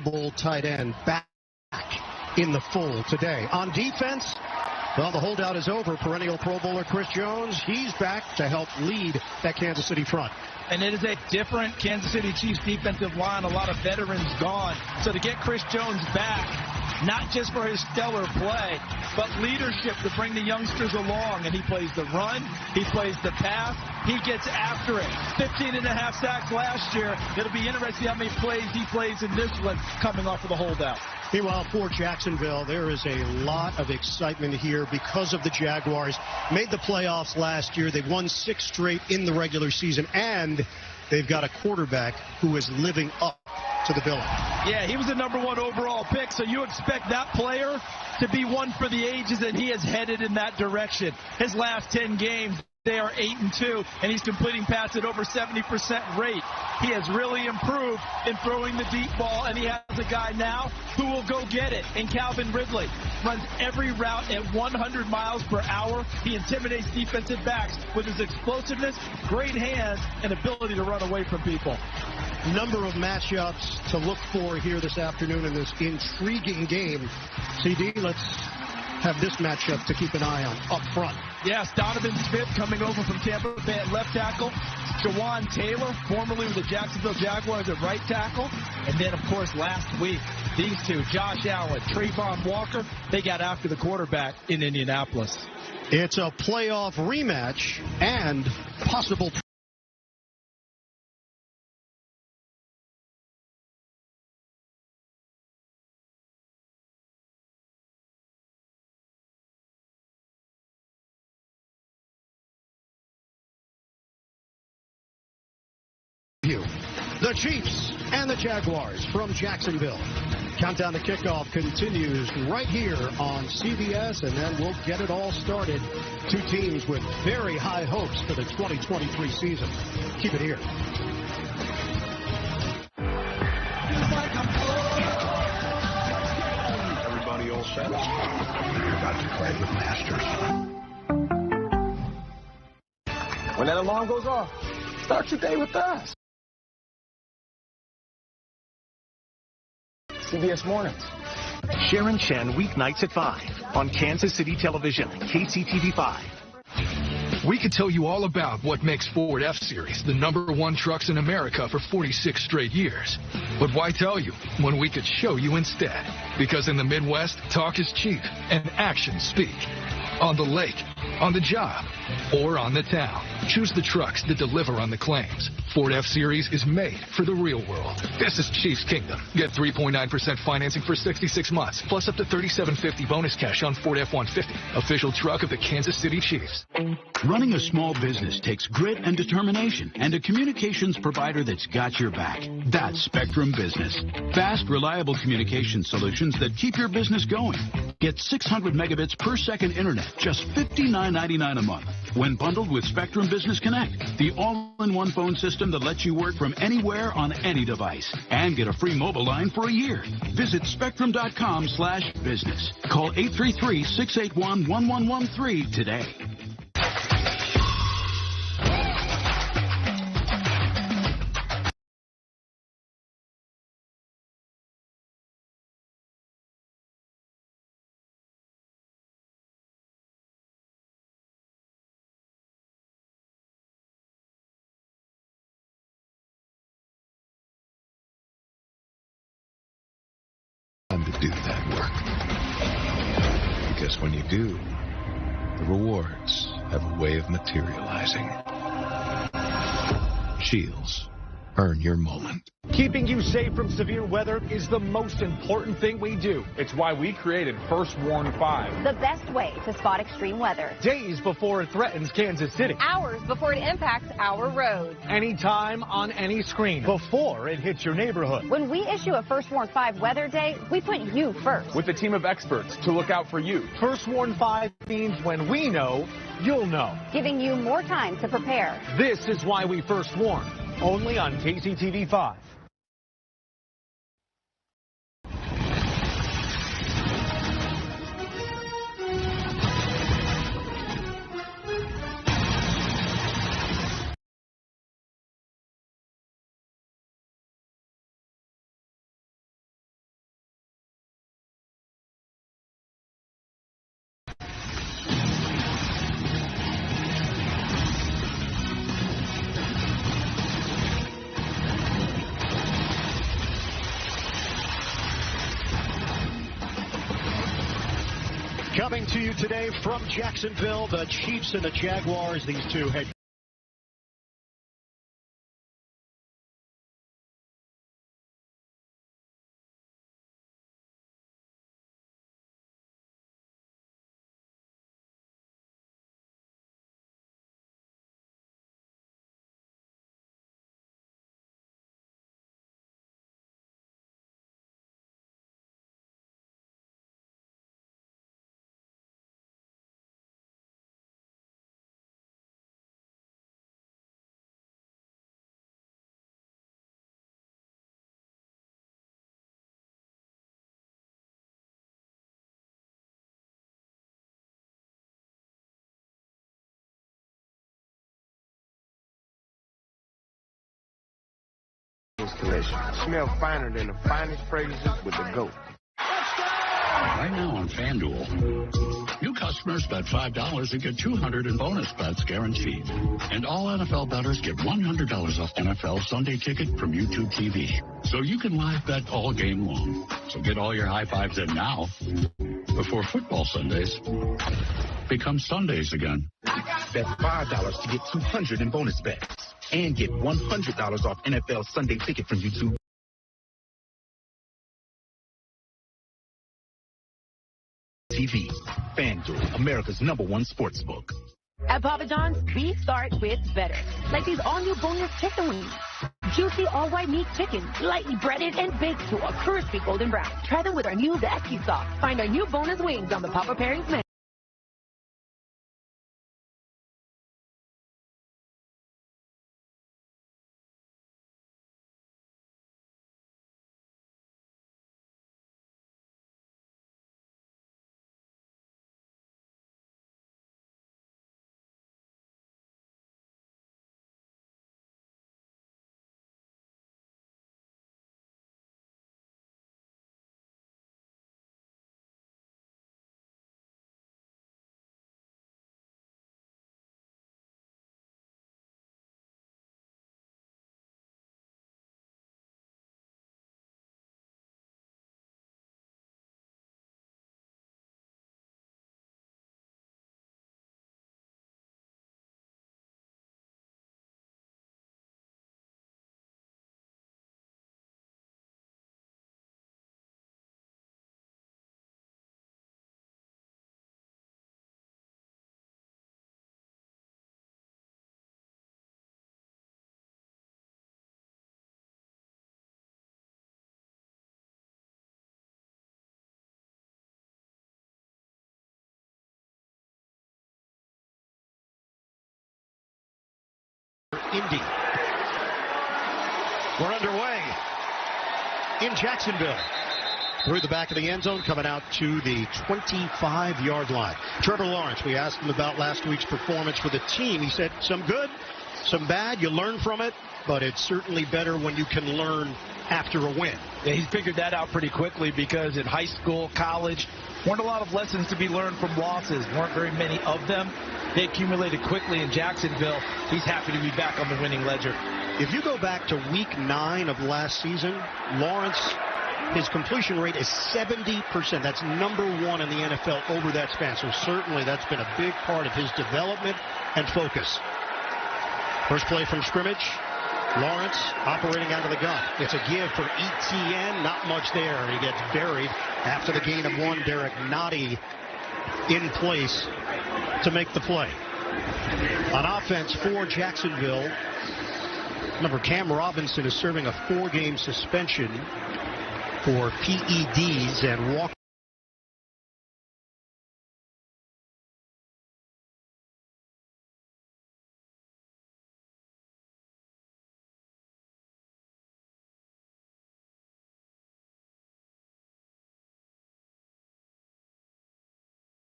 Bowl tight end back in the fold today. On defense, well, the holdout is over. Perennial Pro Bowler Chris Jones, he's back to help lead that Kansas City front. And it is a different Kansas City Chiefs defensive line. A lot of veterans gone. So to get Chris Jones back, not just for his stellar play, but leadership to bring the youngsters along. And he plays the run. He plays the pass. He gets after it. 15.5 sacks last year. It'll be interesting how many plays he plays in this one coming off of the holdout. Meanwhile, for Jacksonville, there is a lot of excitement here because of the Jaguars. Made the playoffs last year. They've won 6 straight in the regular season, and they've got a quarterback who is living up to the billing. Yeah, he was the #1 overall pick, so you expect that player to be one for the ages, and he is headed in that direction. His last 10 games, they are 8-2, and he's completing passes at over 70% rate. He has really improved in throwing the deep ball, and he has a guy now who will go get it. And Calvin Ridley runs every route at 100 miles per hour. He intimidates defensive backs with his explosiveness, great hands, and ability to run away from people. Number of matchups to look for here this afternoon in this intriguing game. CD, let's have this matchup to keep an eye on up front. Yes, Donovan Smith coming over from Tampa Bay at left tackle. Jawan Taylor, formerly with the Jacksonville Jaguars at right tackle. And then, of course, last week, these two, Josh Allen, Trayvon Walker, they got after the quarterback in Indianapolis. It's a playoff rematch and possible the Chiefs and the Jaguars from Jacksonville. Countdown to kickoff continues right here on CBS, and then we'll get it all started. Two teams with very high hopes for the 2023 season. Keep it here. Everybody all set? You're about to play with masters. When that alarm goes off, start your day with us. CBS Mornings. Sharon Chen, weeknights at 5 on Kansas City Television, KCTV5. We could tell you all about what makes Ford F-Series the #1 trucks in America for 46 straight years. But why tell you when we could show you instead? Because in the Midwest, talk is cheap and actions speak. On the lake, on the job, or on the town. Choose the trucks that deliver on the claims. Ford F-Series is made for the real world. This is Chiefs Kingdom. Get 3.9% financing for 66 months, plus up to $3,750 bonus cash on Ford F-150, official truck of the Kansas City Chiefs. Running a small business takes grit and determination, and a communications provider that's got your back. That's Spectrum Business. Fast, reliable communication solutions that keep your business going. Get 600 megabits per second internet, just $59.99 a month. When bundled with Spectrum Business Connect, the all-in-one phone system that lets you work from anywhere on any device. And get a free mobile line for a year. Visit spectrum.com/business. Call 833-681-1113 today. To do that work. Because when you do, the rewards have a way of materializing. Shields. Earn your moment. Keeping you safe from severe weather is the most important thing we do. It's why we created First Warn 5. The best way to spot extreme weather. Days before it threatens Kansas City. Hours before it impacts our roads. Anytime on any screen before it hits your neighborhood. When we issue a First Warn 5 weather day, we put you first. With a team of experts to look out for you. First Warn 5 means when we know, you'll know. Giving you more time to prepare. This is why we First Warn. Only on KCTV5. Coming to you today from Jacksonville, the Chiefs and the Jaguars, these two head collection. Smell finer than the finest fragrances with the GOAT. Right now on FanDuel, new customers bet $5 and get $200 in bonus bets guaranteed. And all NFL bettors get $100 off NFL Sunday Ticket from YouTube TV. So you can live bet all game long. So get all your high fives in now before football Sundays become Sundays again. Bet $5 to get $200 in bonus bets. And get $100 off NFL Sunday Ticket from YouTube. TV. FanDuel, America's #1 sportsbook. At Papa John's, we start with better. Like these all-new boneless chicken wings. Juicy all-white meat chicken, lightly breaded and baked to a crispy golden brown. Try them with our new Zesty sauce. Find our new bonus wings on the Papa Pairings menu. Indy. We're underway in Jacksonville. Through the back of the end zone, coming out to the 25-yard line. Trevor Lawrence, we asked him about last week's performance for the team. He said some good, some bad. You learn from it, but it's certainly better when you can learn after a win. Yeah, he's figured that out pretty quickly because in high school, college, weren't a lot of lessons to be learned from losses. Weren't very many of them. They accumulated quickly in Jacksonville. He's happy to be back on the winning ledger. If you go back to week 9 of last season, Lawrence, his completion rate is 70%. That's #1 in the NFL over that span. So certainly that's been a big part of his development and focus. First play from scrimmage. Lawrence operating out of the gun. It's a give for ETN. Not much there. He gets buried after the gain of 1. Derek Nottie in place to make the play. On offense for Jacksonville, remember Cam Robinson is serving a 4-game suspension for PEDs and walk.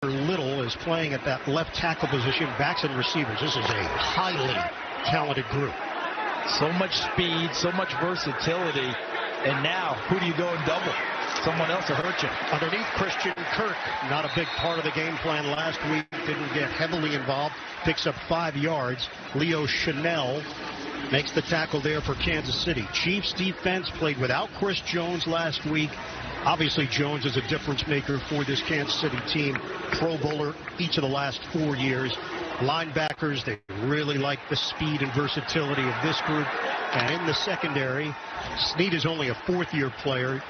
Little is playing at that left tackle position, backs and receivers. This is a highly talented group. So much speed, so much versatility. And now, who do you go and double? Someone else will hurt you. Underneath, Christian Kirk, not a big part of the game plan last week. Didn't get heavily involved. Picks up 5 yards. Leo Chanel makes the tackle there for Kansas City. Chiefs defense played without Chris Jones last week. Obviously, Jones is a difference maker for this Kansas City team. Pro Bowler each of the last 4 years. Linebackers, they really like the speed and versatility of this group. And in the secondary, Snead is only a fourth-year player.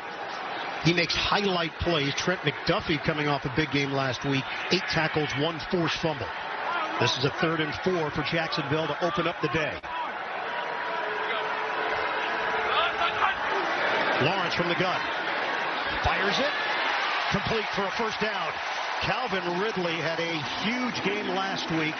He makes highlight plays. Trent McDuffie coming off a big game last week. 8 tackles, 1 forced fumble. This is a 3rd and 4 for Jacksonville to open up the day. Lawrence from the gun. Fires it. Complete for a first down. Calvin Ridley had a huge game last week.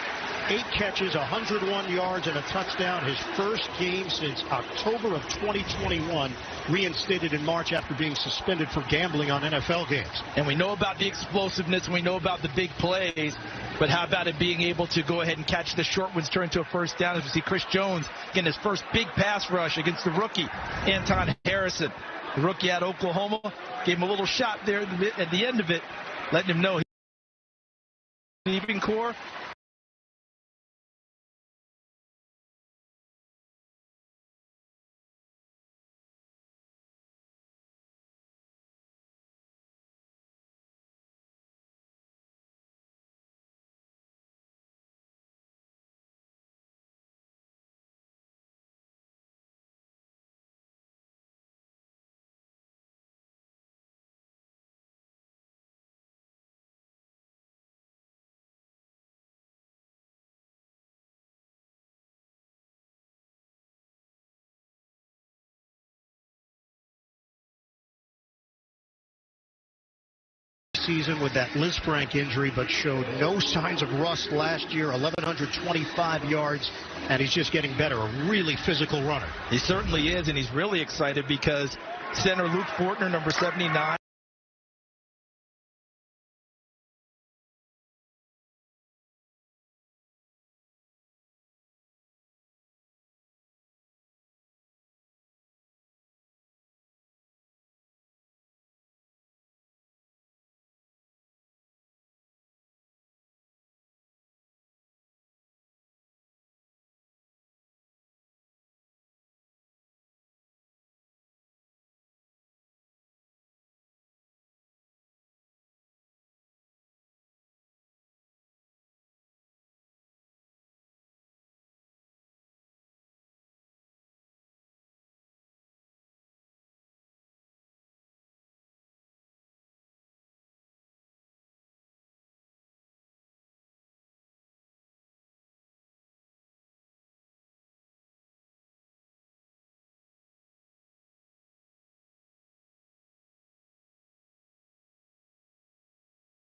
8 catches, 101 yards, and a touchdown. His first game since October of 2021. Reinstated in March after being suspended for gambling on NFL games. And we know about the explosiveness, and we know about the big plays. But how about it being able to go ahead and catch the short ones, turn into a first down, as we see Chris Jones getting his first big pass rush against the rookie, Anton Harrison. The rookie out of Oklahoma gave him a little shot there at the end of it, letting him know he's receiving core. Season with that Lisfranc injury, but showed no signs of rust last year. 1,125 yards, and he's just getting better. A really physical runner. He certainly is, and he's really excited because center Luke Fortner, number 79.